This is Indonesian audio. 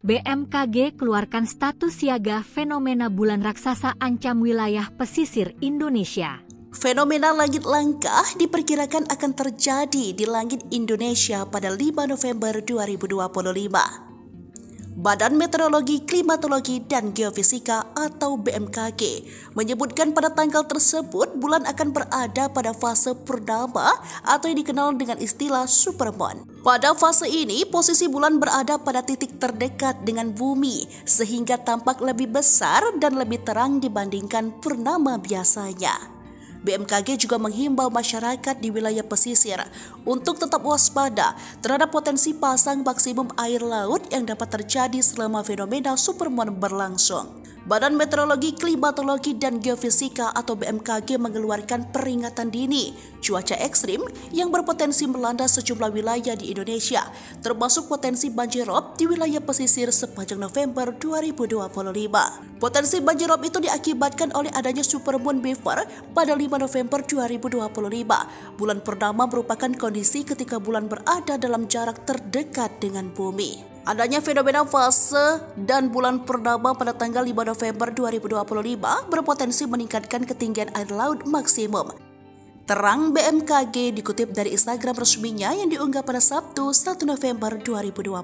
BMKG keluarkan status siaga fenomena bulan raksasa ancam wilayah pesisir Indonesia. Fenomena langit langka diperkirakan akan terjadi di langit Indonesia pada 5 November 2025. Badan Meteorologi, Klimatologi, dan Geofisika atau BMKG menyebutkan pada tanggal tersebut bulan akan berada pada fase purnama atau yang dikenal dengan istilah supermoon. Pada fase ini, posisi bulan berada pada titik terdekat dengan bumi sehingga tampak lebih besar dan lebih terang dibandingkan purnama biasanya. BMKG juga menghimbau masyarakat di wilayah pesisir untuk tetap waspada terhadap potensi pasang maksimum air laut yang dapat terjadi selama fenomena supermoon berlangsung. Badan Meteorologi, Klimatologi, dan Geofisika atau BMKG mengeluarkan peringatan dini cuaca ekstrim yang berpotensi melanda sejumlah wilayah di Indonesia, termasuk potensi banjirop di wilayah pesisir sepanjang November 2025. Potensi banjirop itu diakibatkan oleh adanya supermoon beaver pada 5 November 2025. Bulan purnama merupakan kondisi ketika bulan berada dalam jarak terdekat dengan bumi. Adanya fenomena fase dan bulan purnama pada tanggal 5 November 2025 berpotensi meningkatkan ketinggian air laut maksimum. Terang BMKG dikutip dari Instagram resminya yang diunggah pada Sabtu 1 November 2025.